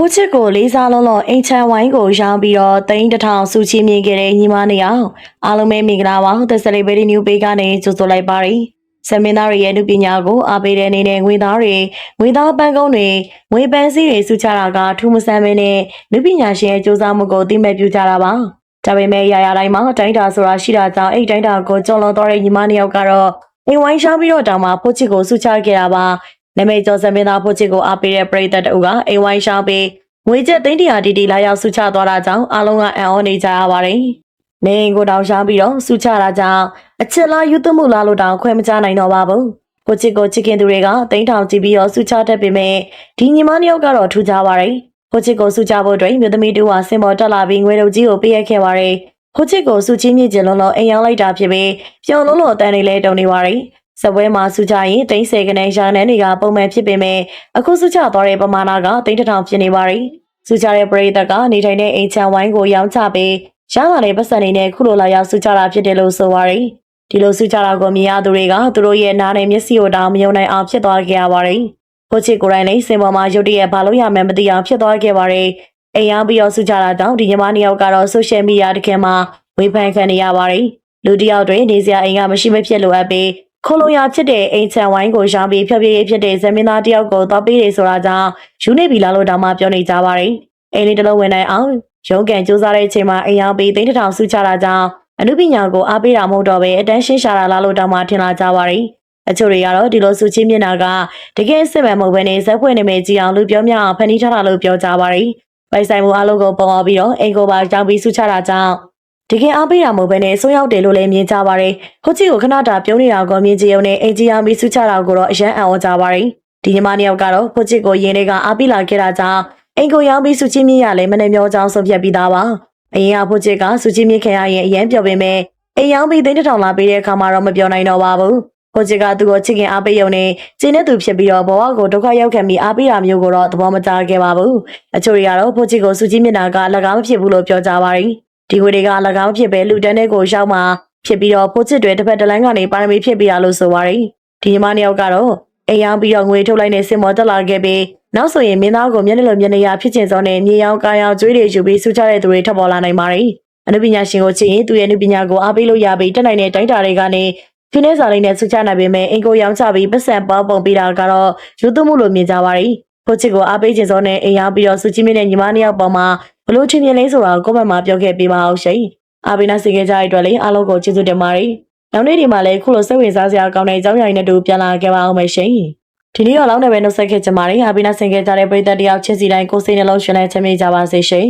ဖိုးချစ်ကိုလေးစားလုံးလုံးအိမ်ချမ်းဝိုင်းကိုရောင်းပြီးတော့3000စုချီမြင်ခဲ့တဲ့ညီမနှစ်ယောက်အားလုံးပဲမင်္ဂလာပါThe Celebrity New Page ကနေကြိုဆိုလိုက်ပါရစေဆမင်းသားတွေရဲ့လူပညာကိုအားပေးတဲ့အနေနဲ့ငွေသားပန်းကုန်းတွေငွေပန်းစည်းတွေစုချတာကထူးမဆန်းမင်းနဲ့လူပညာရှင်ရဲ့စူးစမ်းမှုကိုသိမဲ့ပြုကြတာပါဒါပေမဲ့ရာတိုင်းမှာတိုင်းတာဆိုတာရှိတာကြောင့်အဲ့တိုင်းတာကိုကျော်လွန်သွားတဲ့ညီမနှစ်ယောက်ကတော့အိမ်ဝိုင်းရှောင်းပြီးတော့တောင်မှဖိုးချစ်ကိုစုချခဲ့တာပါနာမည်ကျော်ဆမင်းသားဖိုးချစ်ကိုအားပေးတဲ့ပရိသတ်တို့ကအိမ်ဝိုင်းရှောင်းပြီးငွေကျပ်300တီလာရောက်စုချသွားတာကြောင့်အားလုံးကအံ့ဩနေကြရပါတယ်။နေကိုတောင်ရှောင်းပြီးတော့စုချတာကြောင့်အချစ်လားယူသွမှုလားလို့တောင်ခွဲမချနိုင်တော့ပါဘူး။ကိုချစ်ကိုချစ်ခင်သူတွေက3000ကြည့်ပြီးတော့စုချတတ်ပေမဲ့ဒီညီမနှစ်ယောက်ကတော့ထူကြပါတယ်။ကိုချစ်ကိုစုချဖို့အတွက်မြို့သမီးတူဟာစင်ပေါ်တက်လာပြီးငွေတုပ်ကြီးကိုပေးရခဲ့ပါတယ်။ကိုချစ်ကိုစုချင်းမြင့်ကျင်လုံးလုံးအိမ်ရောက်လိုက်တာဖြစ်ပြီးပျော်လုံးလုံးအတန်းလေးလဲတုံနေပါတယ်။စပွဲမှာစုချရင်30ခန်းရာနှန်းတွေကပုံမှန်ဖြစ်ပေမဲ့အခုစုချသွားတဲ့ပမာဏက3000ဖြစ်နေပါတယ်။စုချတဲ့ပရိသတ်ကနေထိုင်တဲ့အိမ်ချမ်းဝိုင်းကိုရောင်းချပေးရလာတဲ့ပတ်စံတွေနဲ့ခုလိုလာရောက်စုချတာဖြစ်တယ်လို့ဆိုပါတယ်။ဒီလိုစုချတာကိုမြင်ရသူတွေကသူတို့ရဲ့နားနဲ့မျက်စိကိုတောင်မယုံနိုင်အောင်ဖြစ်သွားခဲ့ရပါတယ်။ကိုချစ်ကိုယ်တိုင်လည်းစင်ပေါ်မှာရုတ်တရက်ဘာလို့ရမှန်းမသိအောင်ဖြစ်သွားခဲ့ပါတယ်။အိမ်ရောက်ပြီးတော့စုချတာကြောင့်ဒီညီမနှစ်ယောက်ကတော့ဆိုရှယ်မီဒီယာတခင်မှာဝေဖန်ခံနေရပါတယ်။လူတစ်ယောက်တွင်နေစရာအိမ်ကမရှိမဖြစ်လိုအပ်ပြီးခိုးလုံရဖြစ်တဲ့အိမ်ချမ်းဝိုင်းကိုရောင်းပြီးဖြောပြရေးဖြစ်တဲ့ဇမင်းသားတယောက်ကိုသွားပေးတယ်ဆိုတာကြောင့်ယူနေပြီလားလို့တောင်မှပြောနေကြပါတယ်။အိမ်လေးတစ်လုံးဝင်နိုင်အောင်ရုံးကန်စူးစမ်းတဲ့အချိန်မှာအိမ်ရောက်ပြီး3000စုချတာကြောင့်အမှုပညာကိုအားပေးတာမဟုတ်တော့ပဲအတန်းရှင်းရှာတာလားလို့တောင်မှထင်လာကြပါတယ်။အချို့တွေကတော့ဒီလိုစုချင်းမျက်နှာကတကယ်စစ်မှန်မဟုတ်ဘဲနဲ့ဇက်ဖွင့်နေမယ်ကြည်အောင်လူပြောများအောင်ဖန်တီးထားတာလို့ပြောကြပါတယ်။ပိုင်ဆိုင်မှုအလုပ်ကိုပုံအောင်ပြီးတော့အိမ်ကိုပါကြောင်းပြီးစုချတာကြောင့်တကယ်အားပေးတာမဟုတ်ဘဲနဲ့ဆုံးရောက်တယ်လို့လည်းမြင်ကြပါတယ်။ခိုးချီကိုခဏတာပြုံးနေတာကိုမြင်ကြရုံနဲ့အိမ်ကြီးအောင်ပြီးစုချတာကိုတော့အရန်အံ့ဩကြပါတယ်။ဒီညီမနှစ်ယောက်ကတော့ခိုးချီကိုရင်းတွေကအားပေးလာခဲ့တာကြောင့်အိမ်ကိုရောက်ပြီးစုချင်းမြင်ရလဲမနဲ့မျောကြောင်းဆုံးဖြတ်ပြီးသားပါ။အရင်ကခိုးချီကစုချင်းမြင်ခင်ရရင်အရန်ပြောပေမဲ့အိမ်ရောက်ပြီး3000လာပေးတဲ့အခါမှာတော့မပြောနိုင်တော့ပါဘူး။ခိုးချီကသူ့ကိုချစ်ခင်အားပေးရုံနဲ့ကျင်းတဲ့သူဖြစ်ပြီးတော့ဘဝကိုဒုက္ခရောက်ခံပြီးအားပေးတာမျိုးကိုတော့သဘောမကျခဲ့ပါဘူး။အချို့တွေကတော့ခိုးချီကိုစုချင်းမြင်တာကလက်ကားမဖြစ်ဘူးလို့ပြောကြပါတယ်။ဒီဝေတွေက၎င်းဖြစ်ပဲလူတန်းတဲ့ကိုရောက်မှဖြစ်ပြီးတော့ဖိုးချစ်တွေတစ်ဖက်တစ်လမ်းကနေပါရမီဖြစ်ပြီးရလို့ဆိုပါရယ်ဒီညီမနှစ်ယောက်ကတော့အိမ်ရောက်ပြီးတော့ငွေထုတ်လိုက်တဲ့စင်မော်တက်လာခဲ့ပြီးနောက်ဆိုရင်မင်းသားကိုမျက်နှာလိုမျက်နှာရဖြစ်ချင်စောနဲ့မြေရောင်ကာရောင်ကျွေးတွေယူပြီးစူချတဲ့သူတွေထပ်ပေါ်လာနိုင်ပါ रे အနုပညာရှင်ကိုချစ်ရင်သူရဲ့အနုပညာကိုအားပေးလို့ရပြီးတက်နိုင်တဲ့တိုင်းတာတွေကနေခင်းနေစာလေးနဲ့စူချနိုင်ပေမဲ့အင်ကိုရောင်ချပြီးပတ်စံပေါပုံပေးတာကတော့ယူသွမှုလို့မြင်ကြပါ रे ဖိုးချစ်ကိုအားပေးချင်စောနဲ့အိမ်ရောက်ပြီးတော့စူချီမင်းနဲ့ညီမနှစ်ယောက်ပေါ်မှာဘလို့ချင်းမြင်လဲဆိုတာကိုမမပြောခဲ့ပေးပါအောင်ရှင်အားပေးနာစီခဲ့ကြတဲ့အတွက်လည်းအားလုံးကိုကျေးဇူးတင်ပါတယ်နောက်နေ့ဒီမှာလည်းခုလိုစိတ်ဝင်စားစရာကောင်းတဲ့အကြောင်းအရာတွေနဲ့တူပြန်လာခဲ့ပါအောင်မယ်ရှင်ဒီနေ့တော့လောက်နေပဲနှုတ်ဆက်ခဲ့ကြပါတယ်အားပေးနာဆင်ခဲ့ကြတဲ့ပရိသတ်တယောက်ချင်းစီတိုင်းကိုယ်စိတ်နှလုံးရှင်လန်းချမ်းမြေ့ကြပါစေရှင်